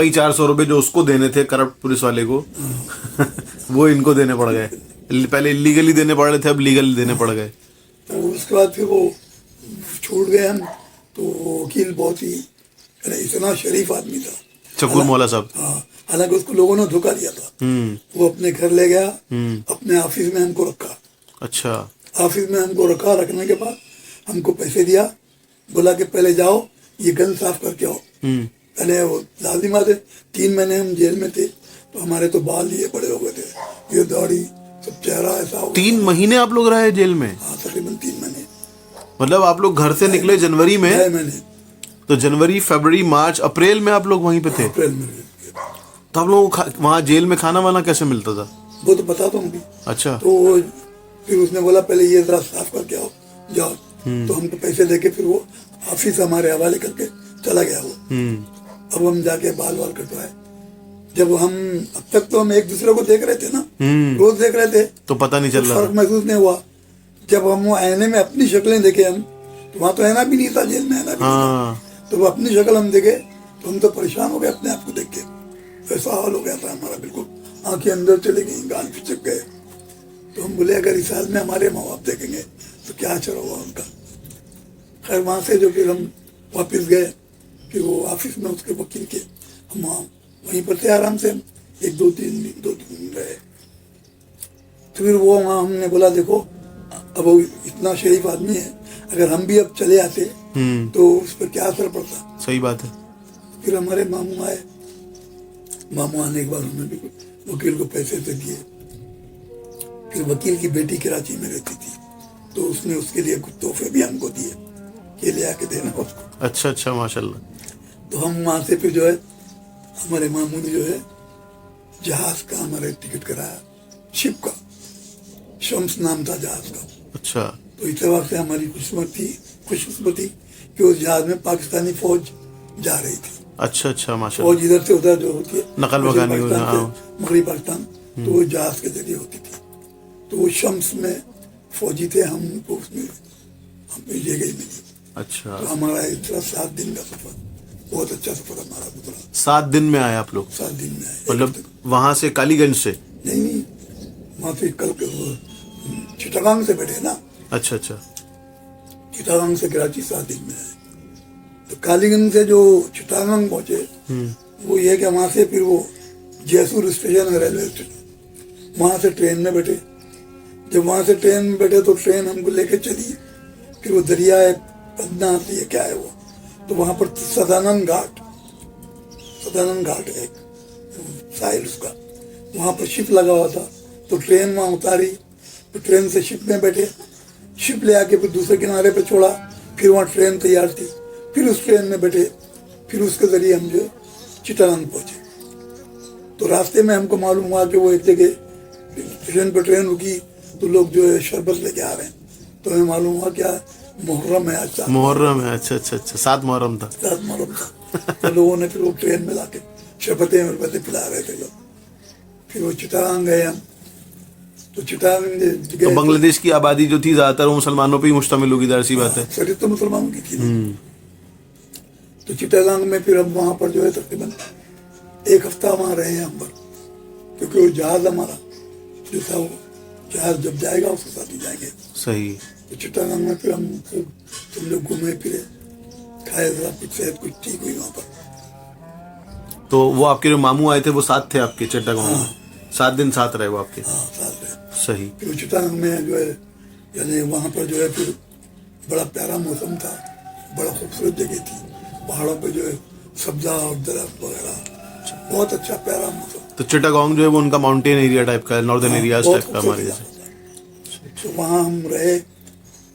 वही 400 रुपए जो उसको देने थे करप्ट पुलिस वाले को वो इनको देने पड़ गए। पहले इलीगली देने पड़ रहे थे, अब लीगली देने पड़ गए। तो उसके बाद फिर वो छूट गए हम। तो वकील बहुत ही इतना शरीफ आदमी था, शकूर मौला साहब। हाँ, हालांकि उसको लोगों ने धोखा दिया था। वो अपने घर ले गया, अपने ऑफिस में हमको रखा। अच्छा। ऑफिस में हमको रखा, रखने के बाद हमको पैसे दिया, बोला कि पहले जाओ ये गन साफ करके आओ। पहले वो लाजिमा थे, 3 महीने हम जेल में थे, तो हमारे तो बाल ये बड़े हो गए थे, ये दाढ़ी सब, चेहरा ऐसा हो गया। 3 महीने आप लोग रहे जेल में? हाँ, तकरीबन 3 महीने। मतलब आप लोग घर से निकले जनवरी में, 6 महीने। तो जनवरी, फरवरी, मार्च, अप्रैल में आप लोग वहीं पे थे? अप्रैल में। तो आप लोगों को वहाँ जेल में खाना वाना कैसे मिलता था? वो तो बताता हूँ भी। अच्छा। तो फिर उसने बोला पहले ये जरा साफ करके आओ, जाओ। तो हमको पैसे देके फिर वो ऑफिस हमारे हवाले करके चला गया वो। अब हम जाके बाल वाल कटवाए। जब हम अब तक तो हम एक दूसरे को देख रहे थे ना, रोज देख रहे थे, तो पता नहीं चल रहा, फर्क महसूस नहीं हुआ। जब हम वो आईने में अपनी शक्लें देखे, हम तो वहां तो आईना भी नहीं था, जेल में आईना भी नहीं था। तो वो अपनी शक्ल हम देखे तो हम तो परेशान हो गए अपने आप को देख के। ऐसा हाल हो गया था हमारा, बिल्कुल आंखें अंदर चली गई, गाल फिचक गए। तो हम बोले अगर इस हाल में हमारे माँ बाप देखेंगे तो क्या असर होगा उनका। खैर वहां से जो फिर हम वापिस गए, फिर वो ऑफिस में उसके वकील के, हम वहीं पर थे आराम से, 1-2 दिन रहे। तो फिर वो वहाँ हमने बोला देखो अब वो इतना शरीफ आदमी है, अगर हम भी अब चले आते तो उस पर क्या असर पड़ता। सही बात है। फिर हमारे मामू आए, मामू आने के बाद उन्होंने भी वकील को पैसे दे दिए। फिर वकील की बेटी कराची में रहती थी, तो उसने उसके लिए कुछ तोहफे भी हमको दिए कि ले आके देना उसको। अच्छा अच्छा, माशाल्लाह। तो हम वहां से फिर जो है हमारे मामू ने जो है जहाज का हमारे टिकट कराया, शिप का, शम्स नाम था जहाज का। अच्छा। तो इतवार से हमारी खुशकिस्मती कि उस जहाज में पाकिस्तानी फौज जा रही थी। अच्छा अच्छा, माशाल्लाह। फौज इधर से उधर जो होती है नकल मकानी, मगरबी पाकिस्तान, तो वो जहाज के जरिए होती थी। तो वो शम्स में फौजी थे, हमको उसमें हमें जगह ही मिली। अच्छा। तो हमारा इतना 7 दिन का सफर, बहुत अच्छा सफर हमारा गुजरा। 7 दिन में आए आप लोग? 7 दिन में आए। मतलब वहां से कालीगंज से? नहीं, वहाँ से कल चिटागांग से बैठे ना। अच्छा अच्छा। चिटागांग से कराची 7 दिन में आए। तो कालीगंज से जो चिटागांग पहुंचे, वो ये कि वहां से फिर वो जयसूर स्टेशन है, रेलवे स्टेशन, वहां से ट्रेन में बैठे। जब वहां से ट्रेन में बैठे तो ट्रेन हमको लेके चली, फिर वो दरिया है पन्ना आती है, क्या है वो, तो वहां पर सदानंद घाट है एक साहिल उसका, वहां पर शिप लगा हुआ था। तो ट्रेन वहां उतारी, तो ट्रेन से शिप में बैठे, शिप ले आके फिर दूसरे किनारे पे छोड़ा। फिर वहां ट्रेन तैयार थी, फिर उस ट्रेन में बैठे, फिर उसके जरिए हम जो चिटागांग पहुंचे। तो रास्ते में हमको मालूम हुआ कि वो एक जगह स्टेशन पर ट्रेन रुकी, तो लोग जो है शरबत लेके आ रहे हैं। तो हमें मालूम हुआ क्या मुहर्रम है आज। मुहर्रम है? अच्छा अच्छा अच्छा, 7 मुहर्रम था। 7 मुहर्रम था। तो लोगों ने फिर वो ट्रेन में लाके शरबतें पिला रहे थे लोग। फिर वो चिटागांग गए हम। तो चिटागांग तो बांग्लादेश की आबादी जो थी ज्यादातर वो मुसलमानों पे ही मुश्तमिल होगी, जाहिर सी बात है। शरीर तो मुसलमानों की थी। तो चिटागांग में फिर हम वहां पर जो है तकरीबन 1 हफ्ता वहां रहे हैं हम पर, क्योंकि वो जहाज हमारा जो था, वो जहाज जब जाएगा उसके साथ ही जाएंगे। सही। तो चिटागांग में फिर हम तुम लोग घूमे फिरे, खाए, जरा कुछ सेहत कुछ ठीक हुई वहां पर। तो वो आपके जो मामू आए थे वो साथ थे आपके चिटागांग में? 7 दिन साथ रहे वो आपके? हाँ, साथ रहे। सही। फिर चिटागांग में जो है यानी वहां पर जो है फिर बड़ा प्यारा मौसम था, बड़ा खूबसूरत जगह थी। पहाड़ों पे जो है सब्जा और दरख्त वगैरह, बहुत अच्छा प्यारा मौसम। तो चिटागांग जो है वो उनका माउंटेन एरिया टाइप का है, नॉर्दर्न एरिया टाइप का हमारे जैसे। तो वहाँ हम रहे,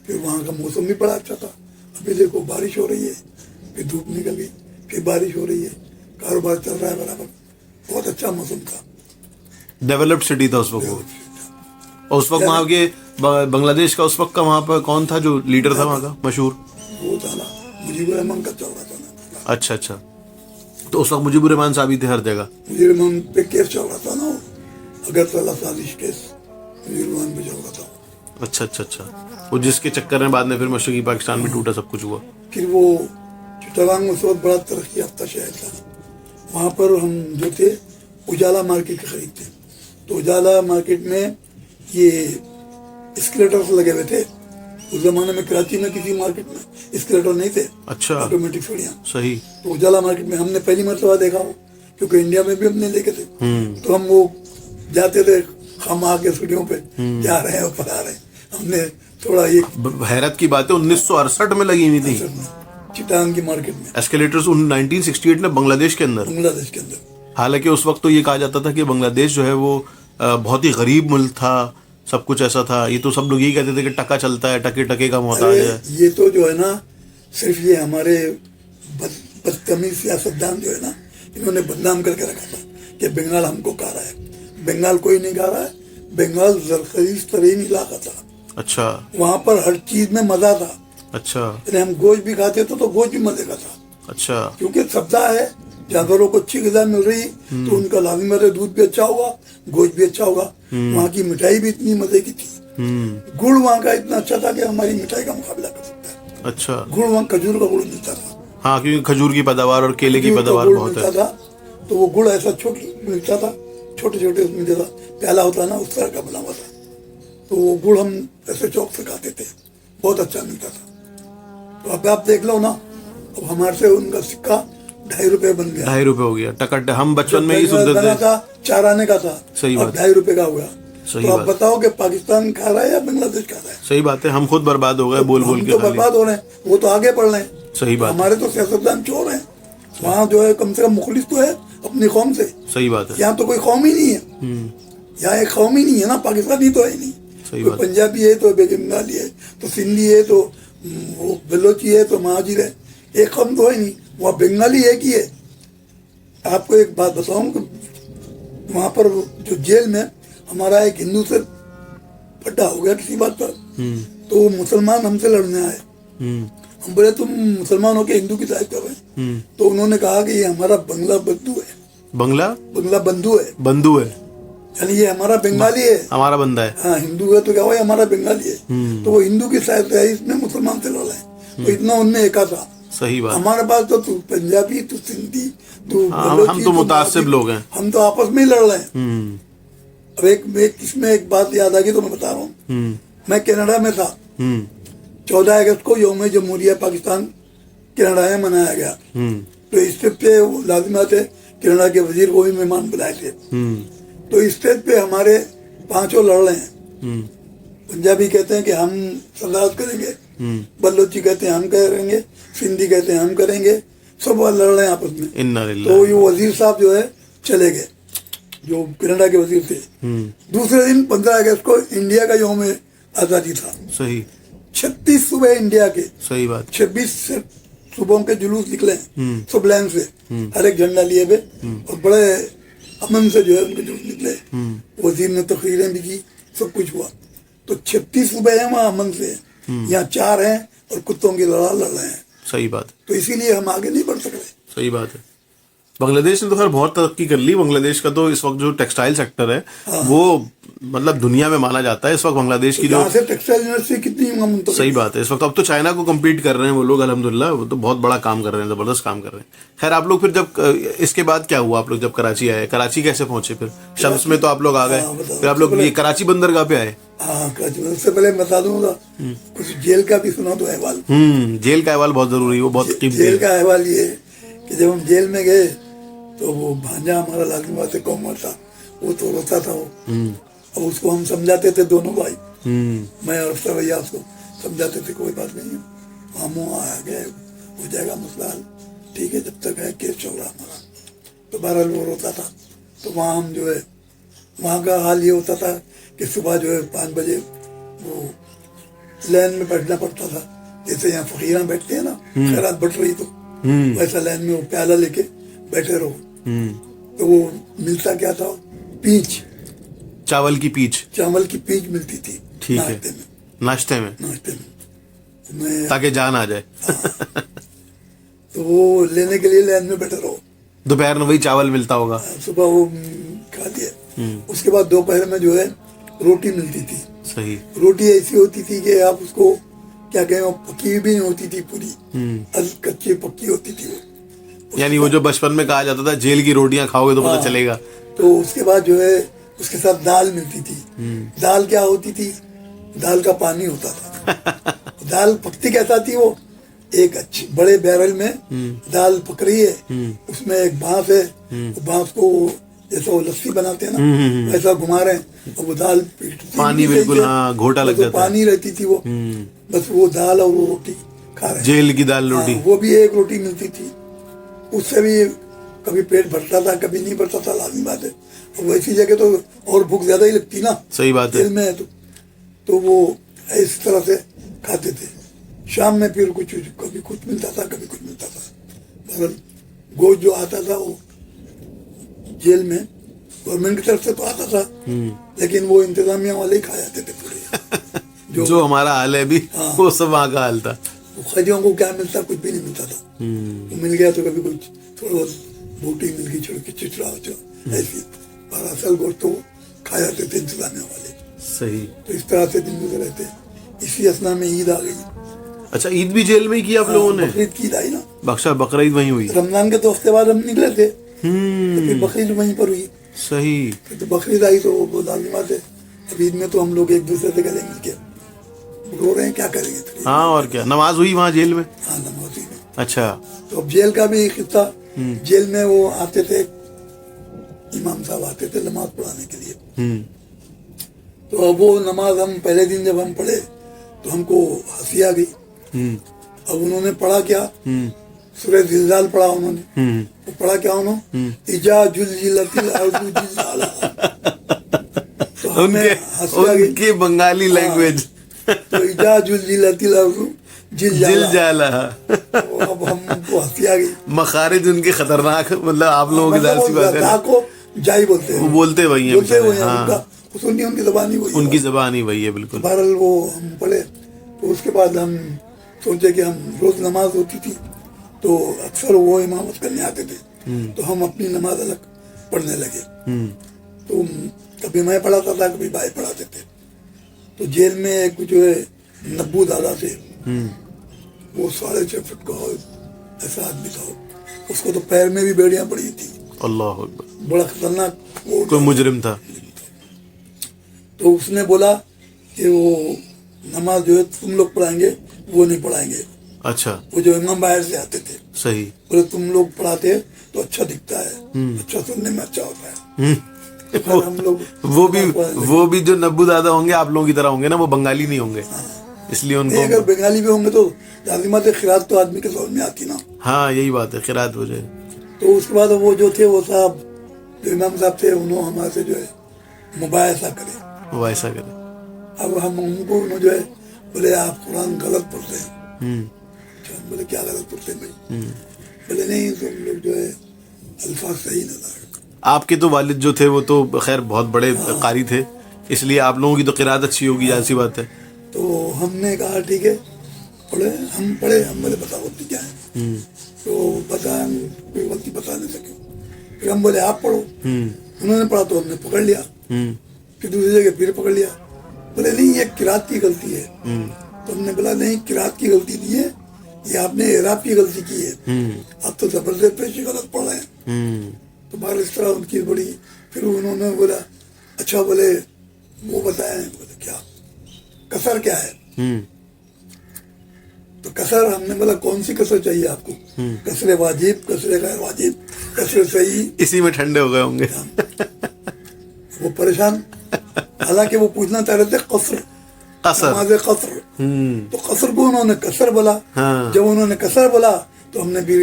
फिर वहाँ का मौसम भी बड़ा अच्छा था। अभी देखो बारिश हो रही है, फिर धूप निकल गई, फिर बारिश हो रही है, कारोबार चल रहा है बराबर, बहुत अच्छा मौसम था। डेवलप्ड सिटी था उस वक्त वो। और उस वक्त वहाँ के बांग्लादेश का उस वक्त का वहाँ पर कौन था जो लीडर था वहाँ का मशहूर? वो था ना मुजीबुर रहमान का चल रहा था ना। अच्छा अच्छा। तो उस वक्त मुजीबुर रहमान साहब ही थे हर जगह? मुजीबुर रहमान पे केस चल रहा था ना, अगरतला साजिश केस मुजीबुर रहमान पे चल रहा था। अच्छा अच्छा अच्छा। वो जिसके चक्कर में बाद में फिर मशरकी पाकिस्तान में टूटा सब कुछ हुआ। फिर वो चिटागांग में बहुत बड़ा तरक्की याफ्ता शहर था। वहाँ पर हम जो थे उजाला मार्केट खरीदते। तो उजाला मार्केट में ये स्केलेटर्स लगे हुए थे। उस जमाने में कराची में किसी मार्केट में स्केलेटर नहीं थे, अच्छा, ऑटोमेटिक सीढ़ियाँ। सही। तो उजाला मार्केट में हमने पहली मरतबा देखा वो, क्योंकि इंडिया में भी हमने देखे थे। तो हम वो जाते थे खामा के सीढ़ियों पे, जा रहे हैं ऊपर आ रहे हैं। हमने थोड़ा ये हैरत की बात है 1968 में लगी हुई थी चिटांग की मार्केट में एस्केलेटर्स 1968 में बांग्लादेश के अंदर। बांग्लादेश के अंदर। हालांकि उस वक्त तो ये कहा जाता था कि बांग्लादेश जो है वो बहुत ही गरीब मुल्क था, सब कुछ ऐसा था। ये तो सब लोग यही कहते थे कि टका चलता है, टके टके का मोहताज है। ये तो जो है ना, सिर्फ ये हमारे बदतमीज सियासतदान जो है ना, इन्होंने बदनाम करके रखा था कि बंगाल हमको खा रहा है। बंगाल कोई नहीं खा रहा है, बंगाल जरखीज तरीन इलाका था। अच्छा, वहाँ पर हर चीज में मजा था। अच्छा, यानी हम गोश्त भी खाते तो गोश्त भी मजे का था। अच्छा, क्योंकि सब्जा है, जानवरों को अच्छी ग़िज़ा मिल रही तो उनका लाजिम है दूध भी अच्छा होगा, गोश्त भी अच्छा होगा। वहाँ की मिठाई भी इतनी मजे की थी। गुड़ वहाँ का इतना अच्छा था कि हमारी मिठाई का मुकाबला कर सकता है। अच्छा, गुड़ वहाँ खजूर का गुड़ मिलता था। हाँ, क्योंकि खजूर की पैदावार और केले की पैदावार बहुत है। था तो वो गुड़ ऐसा मिलता था, छोटे छोटे उसमें जैसा प्याला होता ना उस तरह का बना हुआ था। तो वो गुड़ हम ऐसे चौक से खाते थे, बहुत अच्छा मिलता था। तो अब आप देख लो ना, अब हमारे से उनका सिक्का 2.5 रुपए बन गया। 2.5 रुपए हो गया टकट। हम बचपन में ही सुनते थे था 4 आने का था, सही बात, 2.5 रुपए का हुआ। सही तो आप बात। बताओ कि पाकिस्तान खा रहा है या बांग्लादेश खा रहा है? सही बात है, हम खुद बर्बाद हो गए बोल बोल के। तो बर्बाद हो रहे हैं, वो तो आगे बढ़ रहे हैं। सही बात। हमारे तो सियासतदान चोर हैं। वहाँ जो है कम से कम मुखलिस तो है अपनी कौम से। सही बात है। यहाँ तो कोई कौम ही नहीं है। यहाँ एक कौम ही नहीं है ना, पाकिस्तानी तो है नहीं। सही कोई बात। पंजाबी है तो बंगाली है, तो सिंधी है, तो वो बलोची है, तो महाजिर है। एक कौम तो है नहीं, वहाँ बंगाली एक ही है। आपको एक बात बताऊं कि वहाँ पर जो जेल में हमारा एक हिंदू से पड्डा हो गया किसी बात पर, तो वो मुसलमान हमसे लड़ने आए। हम बोले तुम मुसलमान होके हिंदू की तारीफ कर रहे हैं? तो उन्होंने कहा कि ये हमारा बंगला बंधु है। बंगला बंधु है, बंधु है, यानी ये हमारा बंगाली है, हमारा बंदा है। हाँ, हिंदू है तो क्या हुआ, हमारा बंगाली है। तो वो हिंदू की साइड है, इसमें मुसलमान से लड़ रहे हैं। तो इतना उनमें एका था। सही बात। हमारे पास तो तू पंजाबी, तू सिंधी, तू हम तो मुतासिब लोग हैं। हम तो आपस में ही लड़ रहे हैं। अब एक इसमें एक बात याद आ गई तो मैं बता रहा हूँ। मैं कनाडा में था। 14 अगस्त को यौम जमहूरिया पाकिस्तान कनाडा में मनाया गया। तो स्टेज पे लाजिमात है, कनाडा के वजीर को भी मेहमान बुलाए थे। तो स्टेज पे हमारे 5 लड़ रहे हैं। पंजाबी कहते हैं कि हम सल्लात करेंगे, बलोची कहते हैं हम करेंगे, सिंधी कहते हैं हम करेंगे, सब लड़ रहे हैं आपस में। तो ये वजीर साहब जो है चले गए, जो कनाडा के वजीर थे। दूसरे दिन 15 अगस्त को इंडिया का यौम आजादी था। सही। 36 सुबह इंडिया के, सही बात, 26 सुबह के जुलूस निकले सब लाइन से, हर एक झंडा लिए हुए, और बड़े अमन से जो है उनके जुलूस निकले। वजीर ने तकरीरें भी की, सब कुछ हुआ। तो 36 सुबह है वहाँ अमन से, यहाँ 4 हैं और कुत्तों की लड़ाई लड़ रहे हैं। सही बात। तो इसीलिए हम आगे नहीं बढ़ सक रहे। सही बात है। बांग्लादेश ने तो खैर बहुत तरक्की कर ली। बांग्लादेश का तो इस वक्त जो टेक्सटाइल सेक्टर है वो मतलब दुनिया में माना जाता है इस वक्त। बांग्लादेश की जो टेक्सटाइल इंडस्ट्री कितनी सही बात है इस वक्त। अब तो चाइना को कम्पीट कर रहे हैं वो लोग, अल्हम्दुलिल्लाह। वो तो बहुत बड़ा काम कर रहे हैं, जबरदस्त काम कर रहे हैं। खैर आप लोग फिर जब इसके बाद क्या हुआ, आप लोग जब कराची आए, कराची कैसे पहुंचे? फिर शम्स में तो आप लोग आ गए, फिर आप लोग ये कराची बंदरगाह पे आए। हाँ, उससे पहले बता दूंगा कुछ जेल का भी सुना तो अहवाल। जेल का अहवाल बहुत जरूरी है, वो बहुत कीमती है। जेल का अहवाल ये कि जब हम जेल में गए तो वो भांजा हमारा लालिमा से कौमर था, वो तो रोता था वो। अब उसको हम समझाते थे, दोनों भाई, मैं और उसका भैया उसको समझाते थे कोई बात नहीं है, मामू आ गए, हो जाएगा मसला हल, ठीक है, जब तक है केस चल रहा हमारा। तो बहरहाल वो रोता था। तो वहाँ हम जो है, वहाँ का हाल ये होता था कि सुबह जो है 5 बजे वो लाइन में बैठना पड़ता था। जैसे यहाँ फकीरा बैठते हैं ना, खैरात बट रही तो वैसा लाइन में वो प्याला लेके बैठे रहो। तो वो मिलता क्या था, पीच, चावल की पीच, चावल की पीच मिलती थी। ठीक है, नाश्ते में ताकि जान आ जाए। तो वो लेने के लिए लाइन में बैठे रहो। दोपहर में वही चावल मिलता होगा। सुबह वो खा लिया, उसके बाद दोपहर में जो है रोटी मिलती थी। सही। रोटी ऐसी होती थी कि आप उसको क्या कहें, पकी भी नहीं होती थी पूरी, कच्ची पक्की होती थी वो। यानी वो जो बचपन में कहा जाता था जेल की रोटियां खाओगे तो पता हाँ। चलेगा। तो उसके बाद जो है उसके साथ दाल मिलती थी। दाल क्या होती थी? दाल का पानी होता था। दाल पकती कैसा थी वो? एक अच्छी बड़े बैरल में दाल पक रही है, उसमें एक बांस है, वो बांस को जैसा वो लस्सी बनाते हैं ना वैसा घुमा रहे हैं, और वो दाल पानी बिल्कुल, हाँ, घोटा लग जाता है। पानी रहती थी वो, बस वो दाल और वो रोटी खा रहे हैं। जेल की दाल रोटी। हाँ, वो भी एक रोटी मिलती थी, उससे भी कभी पेट भरता था कभी नहीं भरता था, लाजमी बात है। और वैसी जगह तो और भूख ज्यादा ही लगती ना, सही बात है। जेल में तो वो इस तरह से खाते थे। शाम में फिर कुछ कभी कुछ मिलता था कभी कुछ मिलता था। मगर गोश्त जो आता था वो जेल में गवर्नमेंट की तरफ से तो आता था, लेकिन वो इंतजामिया वाले ही खा जाते थे पूरे। जो हमारा हाल है अभी, हाँ। वो सब वहाँ का हाल था। वो कैदियों को क्या मिलता? कुछ भी नहीं मिलता था। तो मिल गया तो कभी कुछ थोड़ा बहुत बोटी मिल गई, छोड़ के चिचड़ा ऐसी, और असल गोश्त तो खा जाते थे इंतजामिया वाले। सही। तो इस तरह से दिन गुजर रहे थे। इसी असना में ईद आ गई। अच्छा, ईद भी जेल में ही की आप लोगों ने? बकरीद की ईद आई ना, बकरा ईद वहीं हुई। रमजान के तो हफ्ते बाद हम निकले थे, तो फिर बकरीद वहीं पर हुई। सही। फिर तो बकरीद आई तो वो लाजमी बात है, अब ईद में तो हम लोग एक दूसरे से गले मिल के रो रहे हैं, क्या करेंगे फिर। हाँ, और क्या, नमाज हुई वहाँ जेल में? हाँ, नमाज हुई। अच्छा। तो अब जेल का भी किस्सा, जेल में वो आते थे, इमाम साहब आते थे नमाज पढ़ाने के लिए। तो अब वो नमाज हम पहले दिन जब हम पढ़े तो हमको हंसी आ गई। अब उन्होंने पढ़ा क्या? सूरह जिलजाल पढ़ा उन्होंने। वो पढ़ा क्या उन्होंने? इजा जुलजिलतिल अर्दु जिलजाला। तो हमें हंसी आ गई। उनकी बंगाली लैंग्वेज। तो इजा जुलजिलतिल अर्दु जिलजाला। तो अब हमको हंसी आ गई। मखारिज उनके खतरनाक, मतलब आप लोगों की जाहिर सी बात है ना। को जाई बोलते हैं, वो बोलते वही हैं बोलते बेचारे, वही हैं, हाँ। उनका उनकी जबानी वही है। उनकी जबान ही वही है, बिल्कुल। बहरहाल वो हम पढ़े, तो उसके बाद हम सोचे कि हम रोज नमाज होती थी तो अक्सर वो इमामत करने आते थे, तो हम अपनी नमाज अलग पढ़ने लगे। तो कभी मैं पढ़ाता था कभी भाई पढ़ाते थे। तो जेल में एक जो है नब्बू दादा थे, वो 6.5 फुट का ऐसा आदमी था, उसको तो पैर में भी बेड़ियां पड़ी थी। अल्लाह अकबर। बड़ा खतरनाक वो कोई मुजरिम था। तो उसने बोला कि वो नमाज जो है तुम लोग पढ़ाएंगे, वो नहीं पढ़ाएंगे। अच्छा। वो जो इमाम बाहर से आते थे, सही। बोले तुम लोग पढ़ाते हैं तो अच्छा दिखता है, अच्छा सुनने में अच्छा होता है। तो हम लोग वो भी जो नब्बू दादा होंगे आप लोगों की तरह होंगे ना, वो बंगाली नहीं होंगे, इसलिए नहीं, अगर उनको। बंगाली भी होंगे तो लाजिमत खिरात तो आदमी के समझ में आती ना। हाँ, यही बात है, खिरात हो जाए। तो उसके बाद वो जो थे वो साहब जो इमाम साहब थे, उन्होंने हमारे से जो है मुबायसा करे। वो ऐसा करे। अब हम उनको जो है बोले आप कुरान गलत पढ़ते हैं। अच्छा, बोले क्या गलत पढ़ते हैं भाई? बोले नहीं, तुम लोग जो है अल्फाज सही ना लाए। आपके तो वालिद जो थे वो तो खैर बहुत बड़े कारी थे, इसलिए आप लोगों की तो किरात अच्छी होगी, जाहिर सी बात है। तो हमने कहा ठीक है पढ़े, हम पढ़े, हम बोले बताओ गलती क्या है? तो बता, कोई गलती बता नहीं सके। फिर हम बोले आप पढ़ो। उन्होंने पढ़ा तो हमने पकड़ लिया, फिर दूसरी जगह फिर पकड़ लिया। बोले नहीं, ये किरात की गलती है। तो हमने बोला नहीं, किरात की गलती नहीं है, ये आपने एराब की गलती की है, आप तो जबरदस्त पेशी गलत पढ़ रहे हैं। तो बाहर इस तरह उनकी बड़ी, फिर उन्होंने बोला अच्छा, बोले वो बताए। बोले क्या कसर क्या है? तो कसर, हमने बोला कौन सी कसर चाहिए आपको? कसरे वाजिब, कसरे गैर वाजिब, कसरे सही। इसी में ठंडे हो गए होंगे। वो परेशान, हालांकि वो पूछना चाह रहे थे कसर, नमाज कसर। तो कसर को उन्होंने कसर बोला। हाँ। जब उन्होंने कसर बोला तो हमने फिर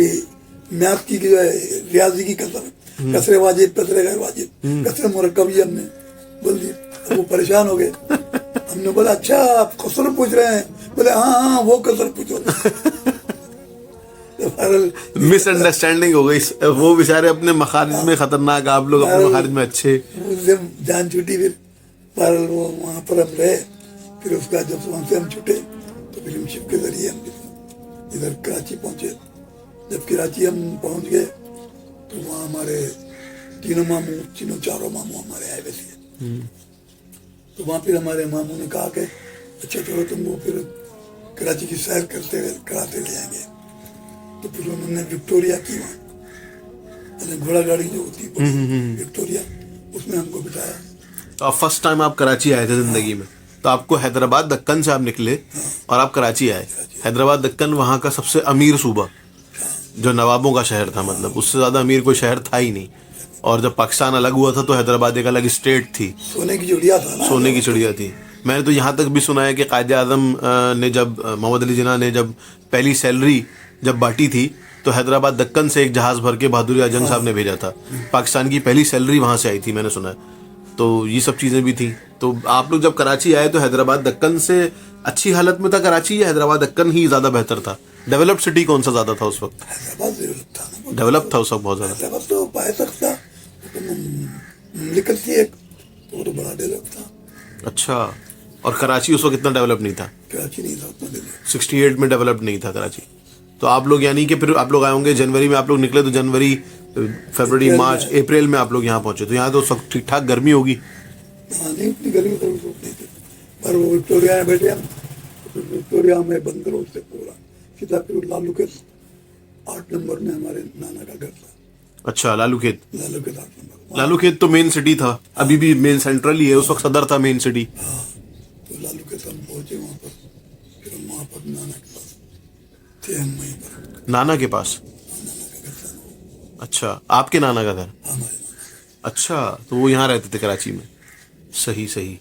मैथ की जो है रियाजी की कसर, कसरे वाजिब, कसरे गैर वाजिब, कसरे मुरक्कब, ये हमने बोल दी। वो परेशान हो गए। हमने बोला अच्छा आप कसर पूछ रहे हैं? बोले हाँ हाँ वो कसर पूछो। मिसअंडरस्टैंडिंग हो गई, वो बेचारे अपने मखारिज में खतरनाक, आप लोग अपने मखारिज में अच्छे। उससे जान छूटी। फिर पर वो वहाँ पर हम रहे। फिर उसका जब वहाँ से हम छूटे तो फिर हम शिप के जरिए हम इधर कराची पहुंचे। जब कराची हम पहुंच गए तो वहाँ हमारे तीनों चारों मामू हमारे आए हुए थे। तो वहाँ फिर हमारे मामू ने कहा कि अच्छा चलो तुमको फिर कराची की सैर कराते ले जाएंगे। तो फिर उन्होंने विक्टोरिया की वहाँ मैंने घोड़ा गाड़ी जो होती है विक्टोरिया, उसमें हमको बिठाया। तो आप फर्स्ट टाइम आप कराची आए थे जिंदगी में, तो आपको हैदराबाद दक्कन से आप निकले और आप कराची आए। हैदराबाद दक्कन वहाँ का सबसे अमीर सूबा, जो नवाबों का शहर था, मतलब उससे ज़्यादा अमीर कोई शहर था ही नहीं। और जब पाकिस्तान अलग हुआ था तो हैदराबाद एक अलग स्टेट थी, सोने की चिड़िया था ना, सोने की चिड़िया थी। मैंने तो यहाँ तक भी सुना है कि कायदे आज़म ने जब मोहम्मद अली जिन्ना ने जब पहली सैलरी जब बांटी थी तो हैदराबाद दक्कन से एक जहाज़ भर के बहादुर आजम साहब ने भेजा था। पाकिस्तान की पहली सैलरी वहाँ से आई थी, मैंने सुना है। तो ये सब चीज़ें भी थी। तो आप लोग जब कराची आए तो हैदराबाद दक्कन से अच्छी हालत में था कराची, या हैदराबाद दक्कन ही ज़्यादा बेहतर था? डेवलप्ड सिटी कौन सा ज़्यादा था उस वक्त? हैदराबाद डेवलप था ना, डेवलप था उस वक्त बहुत ज़्यादा। हैदराबाद तो पायसक था, निकल थी एक, तो वो तो बड़ा डेवलप था। अच्छा, और कराची उस वक्त इतना डेवलप नहीं था? कराची नहीं था उतना डेवलप। 68 में डेवलप नहीं था कराची। तो आप लोग यानी कि फिर आप लोग आए होंगे जनवरी में, आप लोग निकले तो जनवरी, फरवरी, मार्च, अप्रैल में आप लोग यहाँ पहुंचे। तो यहाँ तो सब ठीक ठाक गर्मी होगी। हाँ, नहीं उतनी गर्मी तो नहीं थी, पर वो विक्टोरिया में बैठे हम, तो विक्टोरिया में बंद करो उससे पूरा सीधा फिर लालू के 8 नंबर में हमारे नाना का घर था। अच्छा, लालू खेत। लालू के 8 नंबर, लालू खेत तो मेन सिटी था, अभी भी मेन सेंट्रल ही है, उस वक्त सदर था मेन सिटी। हाँ, तो लालू के हम पहुंचे वहाँ पर, फिर हम वहाँ पर नाना के पास थे, हम वहीं पर नाना के पास? नाना का घर था वो, अच्छा, आपके नाना का घर? हमारे नाना। अच्छा, तो वो यहाँ रहते थे कराची में। सही सही।